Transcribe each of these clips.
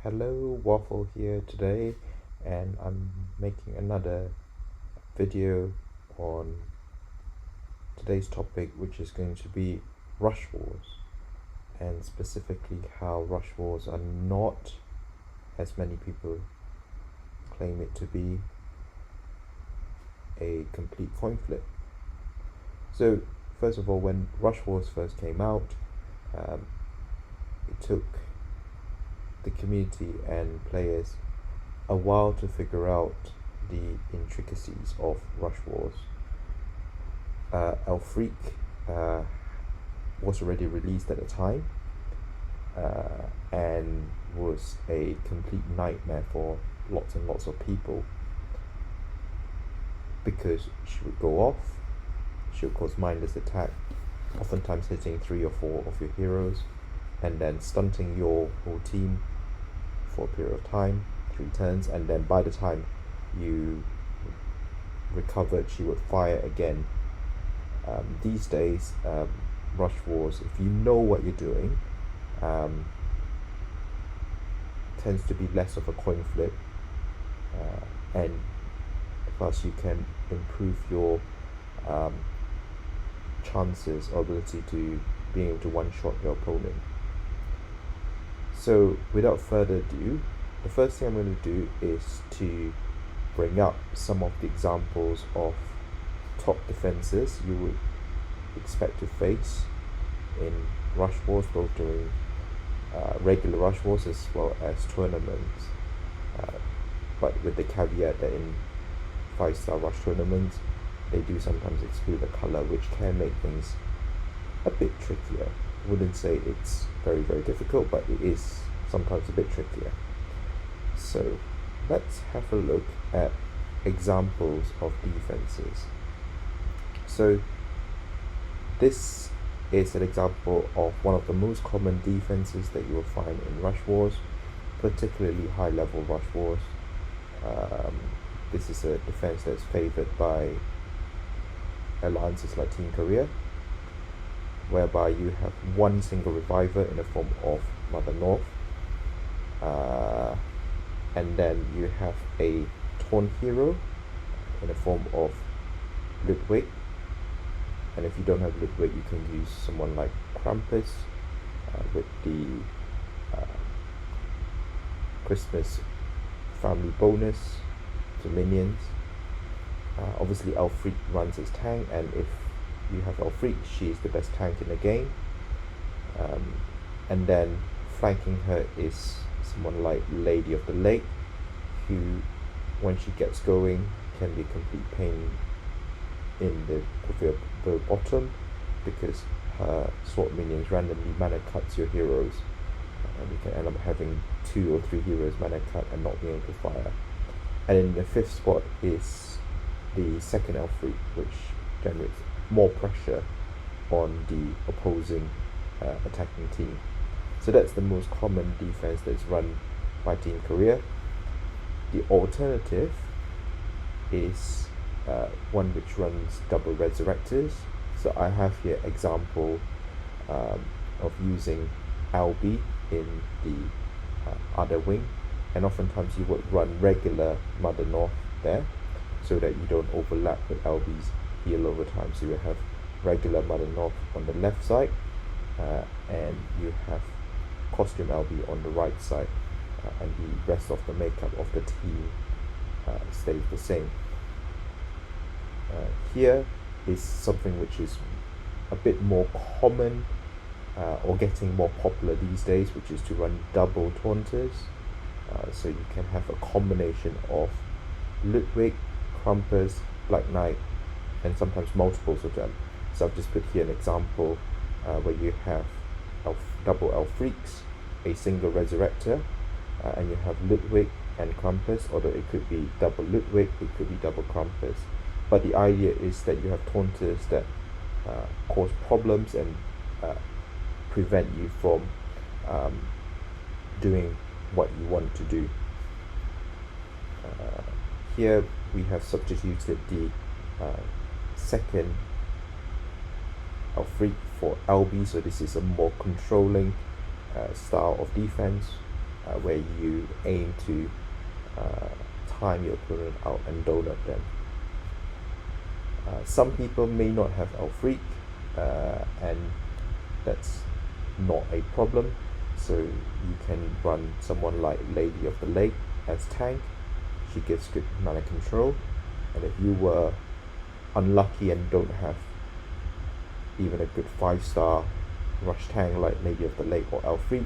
Hello, Waffle here today, and I'm making another video on today's topic, which is going to be rush wars, and specifically how rush wars are not, as many people claim it to be, a complete coin flip. So, first of all, when rush wars first came out, it took the community and players a while to figure out the intricacies of rush wars. El Freak was already released at the time and was a complete nightmare for lots and lots of people because she would go off, she would cause mindless attack, oftentimes hitting 3 or 4 of your heroes and then stunting your whole team for a period of time, 3 turns, and then by the time you recovered, she would fire again. These days, rush wars, if you know what you're doing, tends to be less of a coin flip, and plus you can improve your chances or ability to being able to one-shot your opponent. So without further ado, the first thing I'm going to do is to bring up some of the examples of top defenses you would expect to face in rush wars, both during regular rush wars as well as tournaments, but with the caveat that in 5-star rush tournaments they do sometimes exclude the color, which can make things a bit trickier. Wouldn't say it's very difficult, but it is sometimes a bit trickier. So let's have a look at examples of defenses. So this is an example of one of the most common defenses that you will find in rush wars, particularly high level rush wars. This is a defense that's favored by alliances like Team Korea, whereby you have one single reviver in the form of Mother North, and then you have a taunt hero in the form of Ludwig, and if you don't have Ludwig, you can use someone like Krampus with the Christmas family bonus to minions. Obviously Elfric runs as tank, and if you have Elfric, she is the best tank in the game. And then flanking her is someone like Lady of the Lake, who, when she gets going, can be a complete pain in the proverbial bottom because her sword minions randomly mana cuts your heroes, and you can end up having 2 or 3 heroes mana cut and not being able to fire. And in the 5th spot is the second Elfric, which generates more pressure on the opposing attacking team. So that's the most common defense that's run by Team Korea. The alternative is one which runs double resurrectors. So I have here example of using Albi in the other wing, and oftentimes you would run regular Mother North there so that you don't overlap with Albi's heal over time. So you have regular Mother North on the left side, and you have costume Albi on the right side, and the rest of the makeup of the team stays the same. Here is something which is a bit more common or getting more popular these days, which is to run double taunters. So you can have a combination of Ludwig, Krampus, Black Knight, and sometimes multiples of them. So I've just put here an example where you have double Elfrics, a single Resurrector, and you have Ludwig and Krampus, although it could be double Ludwig, it could be double Krampus. But the idea is that you have taunters that cause problems and prevent you from doing what you want to do. Here we have substituted the second Elfric for Albi, so this is a more controlling style of defense, where you aim to time your opponent out and donut them. Some people may not have Elfric, and that's not a problem. So you can run someone like Lady of the Lake as tank. She gives good mana control, and if you were unlucky and don't have even a good 5-star rush tank like Lady of the Lake or Elfric,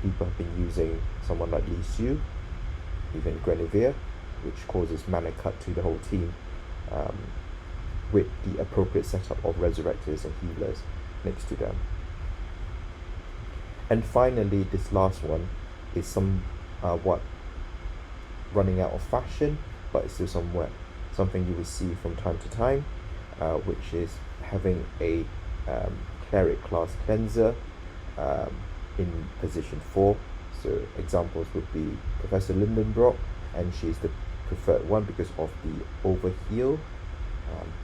people have been using someone like Li Xiu, even Guinevere, which causes mana cut to the whole team, with the appropriate setup of resurrectors and healers next to them. And finally, this last one is what running out of fashion, but it's still something you will see from time to time, which is having a cleric class cleanser in position 4. So examples would be Professor Lindenbrock, and she's the preferred one because of the overheal.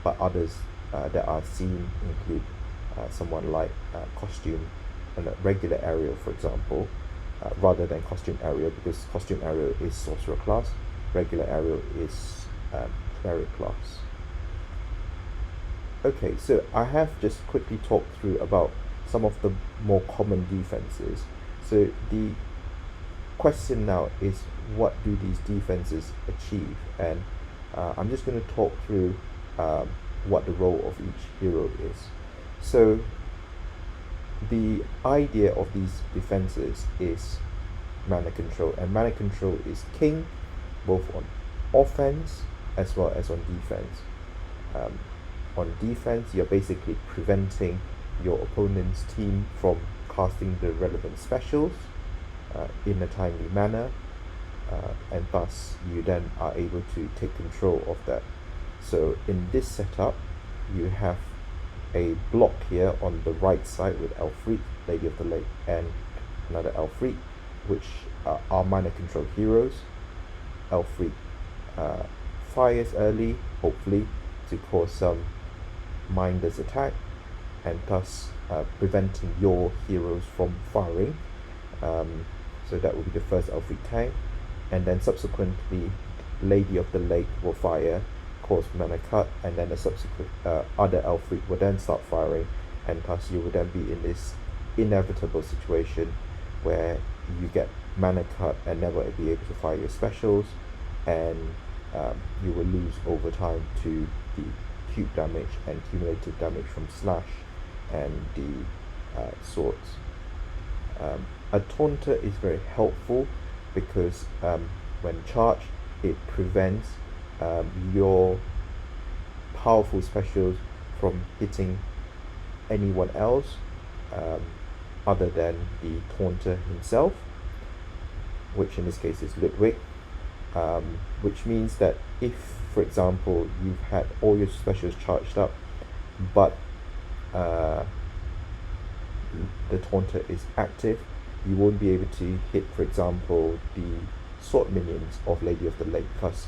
But others that are seen include someone like Costume and regular Ariel, for example, rather than Costume Ariel, because Costume Ariel is Sorcerer class, regular Ariel is Cleric class. Okay, so I have just quickly talked through about some of the more common defenses. So the question now is, what do these defenses achieve? And I'm just going to talk through what the role of each hero is. So the idea of these defenses is mana control, and mana control is king both on offense as well as on defense. On defense, you're basically preventing your opponent's team from casting the relevant specials in a timely manner, and thus you then are able to take control of that. So in this setup, you have a block here on the right side with Elfric, Lady of the Lake, and another Elfric, which are mana control heroes. Elfric fires early, hopefully, to cause some mindless attack, and thus preventing your heroes from firing. So that will be the first Elfric tank, and then subsequently Lady of the Lake will fire, cause mana cut, and then the subsequent other Elfric will then start firing, and thus you will then be in this inevitable situation where you get mana cut and never be able to fire your specials, and you will lose over time to the cube damage and cumulative damage from slash and the swords. A taunter is very helpful because when charged, it prevents your powerful specials from hitting anyone else other than the taunter himself, which in this case is Ludwig, which means that if, for example, you've had all your specials charged up, but the taunter is active, you won't be able to hit, for example, the sword minions of Lady of the Lake, thus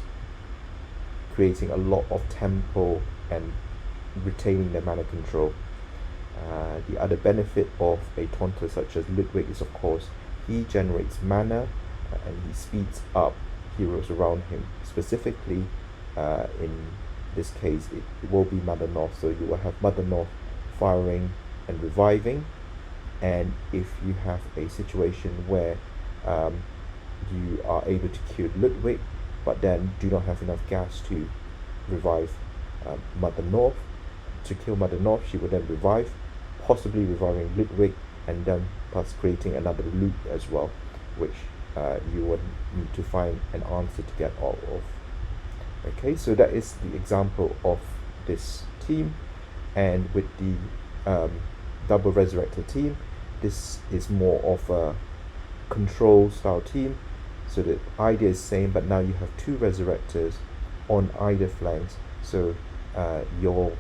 creating a lot of tempo and retaining their mana control. The other benefit of a taunter such as Ludwig is, of course, he generates mana and he speeds up heroes around him. Specifically, in this case, it will be Mother North, so you will have Mother North firing and reviving. And if you have a situation where you are able to kill Ludwig, but then do not have enough gas to revive Mother North, to kill Mother North, she will then revive, possibly reviving Ludwig, and then thus creating another loop as well, which you would need to find an answer to get out of. Okay, so that is the example of this team, and with the double resurrector team, this is more of a control style team. So the idea is same, but now you have two resurrectors on either flanks, so your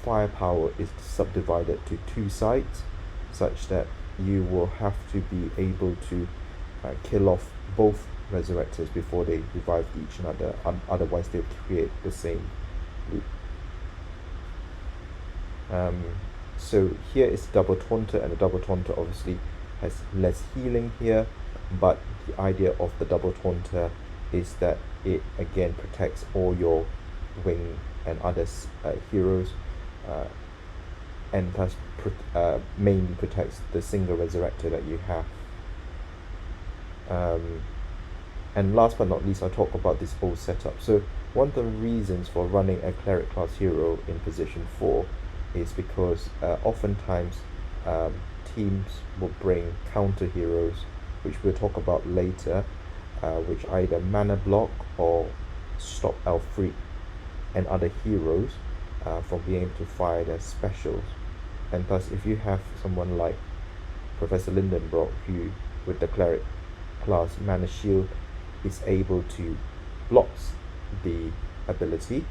firepower is subdivided to two sides, such that you will have to be able to kill off both resurrectors before they revive each other, otherwise they'll create the same loop. So here is double taunter, and the double taunter obviously has less healing here, but the idea of the double taunter is that it again protects all your wing and others heroes, and thus mainly protects the single resurrector that you have. And last but not least, I'll talk about this whole setup. So one of the reasons for running a cleric class hero in position 4 is because oftentimes teams will bring counter heroes, which we'll talk about later, which either mana block or stop Elfric and other heroes from being able to fire their specials. And thus, if you have someone like Professor Lindenbrock, who with the cleric class mana shield is able to block the ability,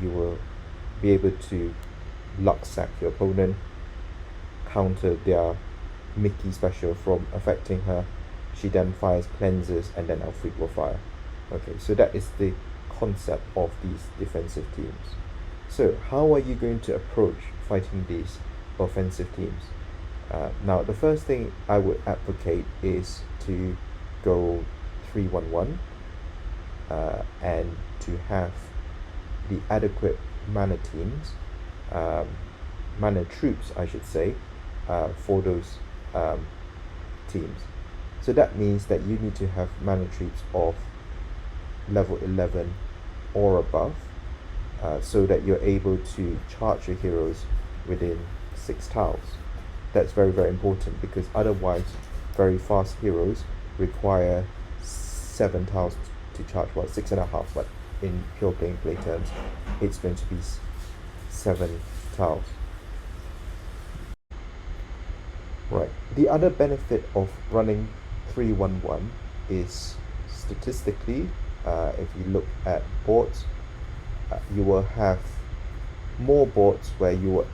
you will be able to luck sack your opponent, counter their Mickey special from affecting her. She then fires cleanses, and then Elfric will fire. Okay, so that is the concept of these defensive teams. So how are you going to approach fighting these offensive teams? Now, the first thing I would advocate is to go 3-1-1 and to have the adequate mana teams, mana troops, I should say, for those teams. So that means that you need to have mana troops of level 11 or above, so that you're able to charge your heroes within 6 tiles. That's very, very important, because otherwise very fast heroes require 7 tiles to charge. Well, 6.5, but in pure gameplay terms it's going to be 7 tiles. Right, the other benefit of running 3-1-1 is statistically, if you look at boards, you will have more boards where you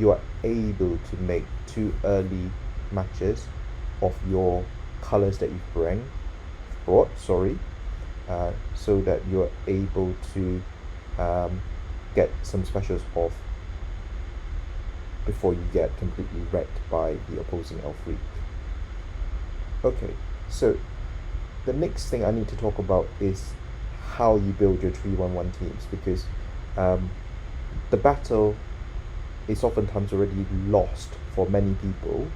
are able to make 2 early matches of your colors that you brought, so that you're able to get some specials off before you get completely wrecked by the opposing Elfric. Okay, so the next thing I need to talk about is how you build your 3-1-1 teams, because the battle is oftentimes already lost for many people,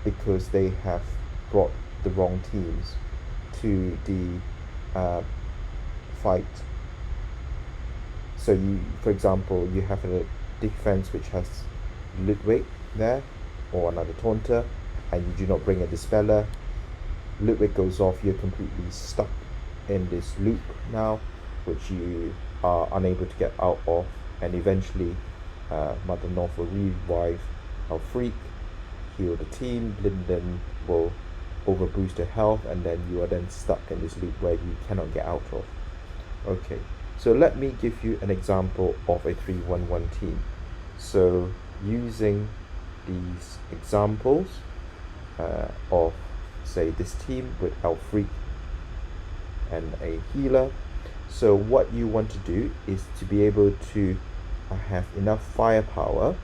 because they have brought the wrong teams to the fight. So you, for example, you have a defense which has Ludwig there, or another taunter, and you do not bring a dispeller. Ludwig goes off, you're completely stuck in this loop now, which you are unable to get out of, and eventually Mother North will revive Elfric, heal the team, Linden will overboost your health, and then you are then stuck in this loop where you cannot get out of. Okay, so let me give you an example of a 3-1-1 team. So using these examples of, say, this team with Elfric and a healer. So what you want to do is to be able to have enough firepower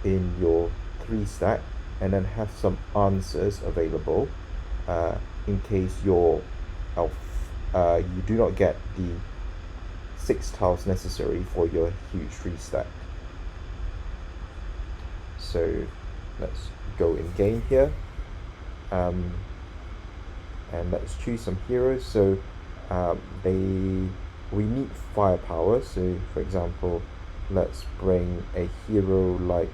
in your 3 stack, and then have some answers available in case your you do not get the 6 tiles necessary for your huge 3 stack. So let's go in game here, and let's choose some heroes. So we need firepower. So for example, let's bring a hero like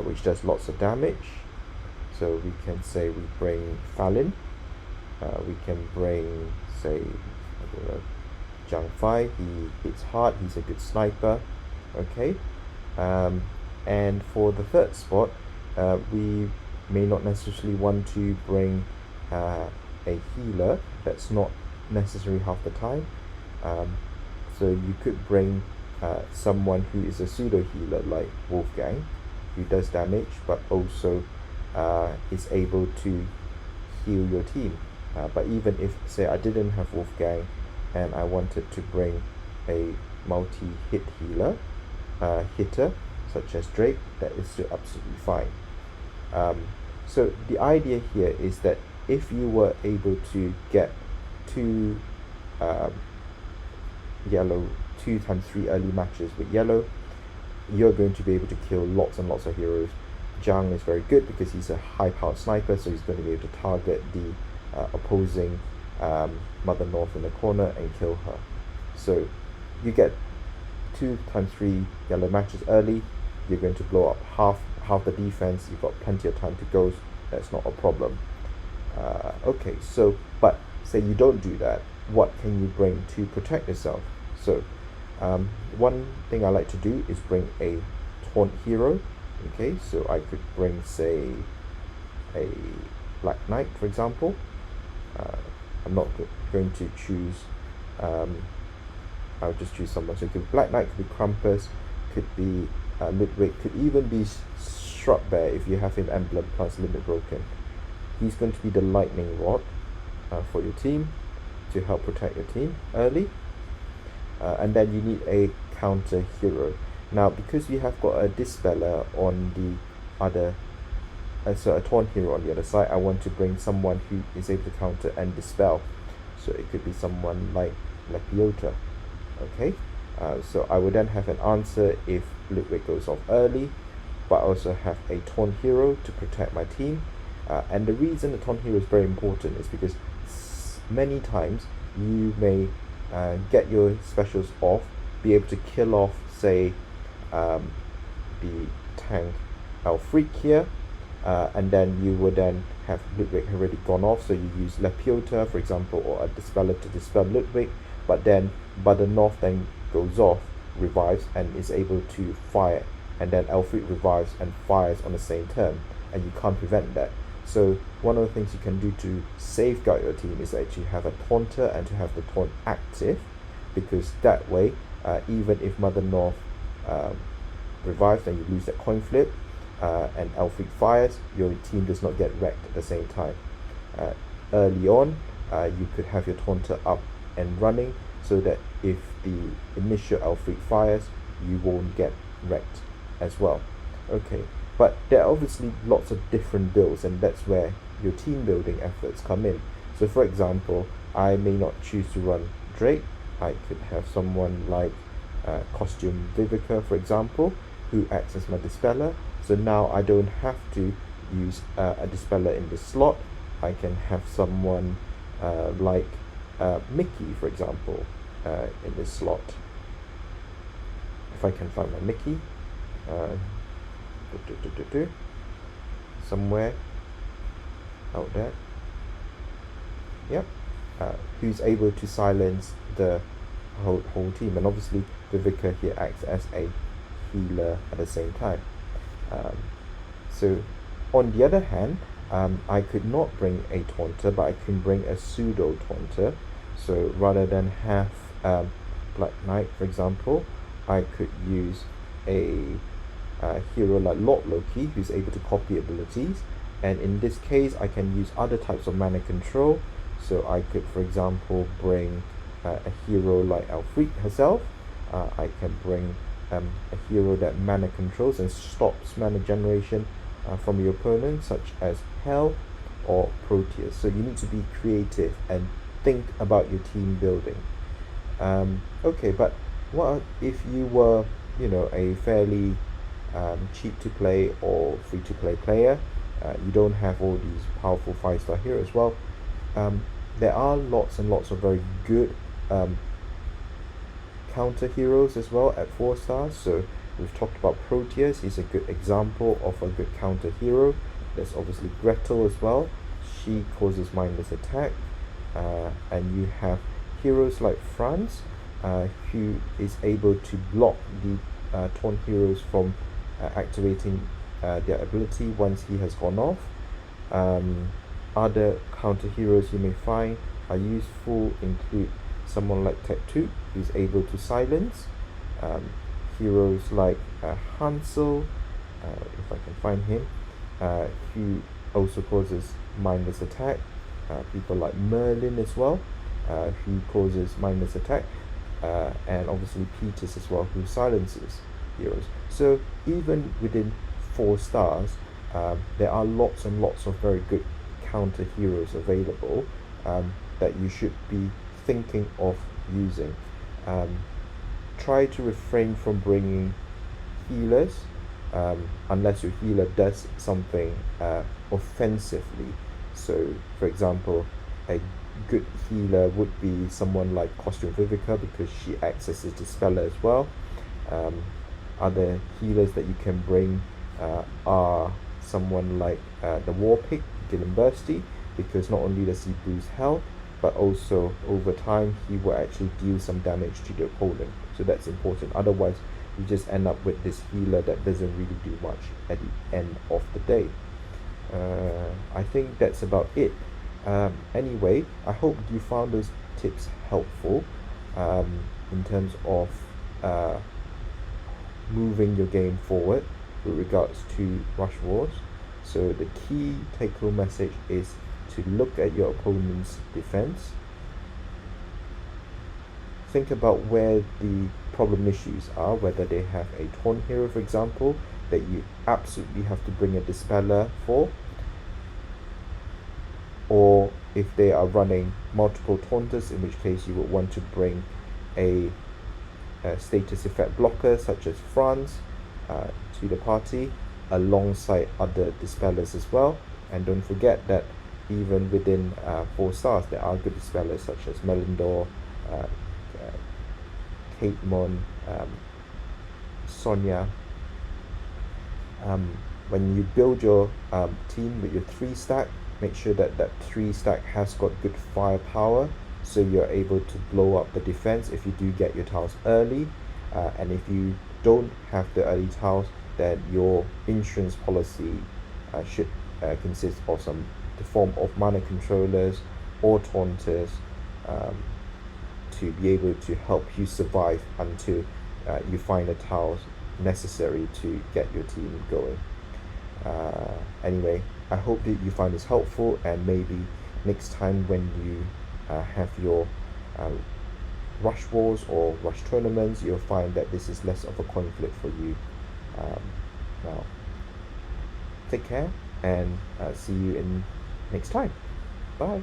which does lots of damage. So we can say we bring Fallin. We can bring, say, Zhang Fai. He hits hard, he's a good sniper. Okay, and for the 3rd spot, we may not necessarily want to bring a healer. That's not necessary half the time. So you could bring someone who is a pseudo healer like Wolfgang, who does damage but also is able to heal your team. But even if, say, I didn't have Wolfgang and I wanted to bring a multi-hit hitter such as Drake, that is still absolutely fine. So the idea here is that if you were able to get two um, yellow 2 times 3 early matches with yellow, you're going to be able to kill lots and lots of heroes. Zhang is very good because he's a high-powered sniper, so he's going to be able to target the opposing Mother North in the corner and kill her. So you get 2 times 3 yellow matches early. You're going to blow up half the defense. You've got plenty of time to go. That's not a problem. Okay, so but say you don't do that. What can you bring to protect yourself? So one thing I like to do is bring a taunt hero. Okay, so I could bring, say, a Black Knight, for example. I'm not going to choose. I'll just choose someone. So it could Black Knight, could be Krampus, could be Ludwig, could even be Shrub Bear if you have him emblem plus limit broken. He's going to be the lightning rod for your team to help protect your team early. And then you need a counter hero. Now, because you have got a Dispeller on the other, so a Taunt hero on the other side, I want to bring someone who is able to counter and dispel. So it could be someone like Lepiota. Okay, so I would then have an answer if Ludwig goes off early, but I also have a Taunt hero to protect my team. And the reason the Taunt hero is very important is because many times you may get your specials off, be able to kill off, say, the tank Elfric here, and then you would then have Ludwig already gone off, so you use Lepiota, for example, or a Dispeller to dispel Ludwig, but then the North then goes off, revives, and is able to fire, and then Elfric revives and fires on the same turn, and you can't prevent that. So one of the things you can do to safeguard your team is actually have a Taunter and to have the Taunt active, because that way, even if Mother North revives and you lose that coin flip, and Elfric fires, your team does not get wrecked at the same time. Early on, you could have your Taunter up and running so that if the initial Elfric fires, you won't get wrecked as well. Okay, but there are obviously lots of different builds, and that's where your team building efforts come in. So for example, I may not choose to run Drake. I could have someone like Costume Vivica, for example, who acts as my Dispeller. So now I don't have to use a Dispeller in this slot. I can have someone like Mickey, for example, in this slot. If I can find my Mickey, somewhere out there. Yep. Who's able to silence the whole team, and obviously Vivica here acts as a healer at the same time. So on the other hand, I could not bring a Taunter, but I can bring a pseudo Taunter. So rather than have Black Knight, for example, I could use a hero like Lord Loki, who's able to copy abilities, and in this case I can use other types of mana control. So I could, for example, bring a hero like Elfric herself. I can bring a hero that mana controls and stops mana generation from your opponent, such as Hell or Proteus. So you need to be creative and think about your team building. Okay, but what if you were, a fairly cheap to play or free to play player? You don't have all these powerful 5-star heroes. Well, there are lots and lots of very good counter heroes as well at 4 stars. So we've talked about Proteus. He's a good example of a good counter hero. There's obviously Gretel as well. She causes mindless attack, and you have heroes like Franz, who is able to block the Taunt heroes from activating their ability once he has gone off. Other counter heroes you may find are useful include someone like Tek-Tu, who's able to silence. Heroes like Hansel, if I can find him, who also causes mindless attack. People like Merlin as well, who causes mindless attack, and obviously Petus as well, who silences heroes. So even within 4 stars, there are lots and lots of very good counter heroes available that you should be thinking of using. Um, Try to refrain from bringing healers unless your healer does something offensively. So, for example, a good healer would be someone like Costume Vivica because she acts as a dispeller as well. Um, Other healers that you can bring are someone like the War Pig, Gillen Bursty, because not only does he boost health, but also over time he will actually deal some damage to the opponent. So that's important. Otherwise, you just end up with this healer that doesn't really do much at the end of the day. I think that's about it. Anyway, I hope you found those tips helpful in terms of moving your game forward with regards to Rush Wars. So the key take-home message is to look at your opponent's defense. Think about where the problem issues are, whether they have a taunt hero, for example, that you absolutely have to bring a dispeller for, or if they are running multiple taunters, in which case you would want to bring a status effect blocker such as France to the party alongside other dispellers as well. And don't forget that even within 4 stars there are good dispellers such as Melindor, Kate Mon, Sonia. When you build your team with your 3 stack, make sure that that 3 stack has got good firepower, so you're able to blow up the defense if you do get your tiles early. And if you don't have the early tiles, then your insurance policy should consist of the form of mana controllers or taunters to be able to help you survive until you find the tiles necessary to get your team going. Anyway, I hope that you find this helpful, and maybe next time when you have your Rush Wars or Rush tournaments, you'll find that this is less of a conflict for you. Now, take care, and see you in next time. Bye.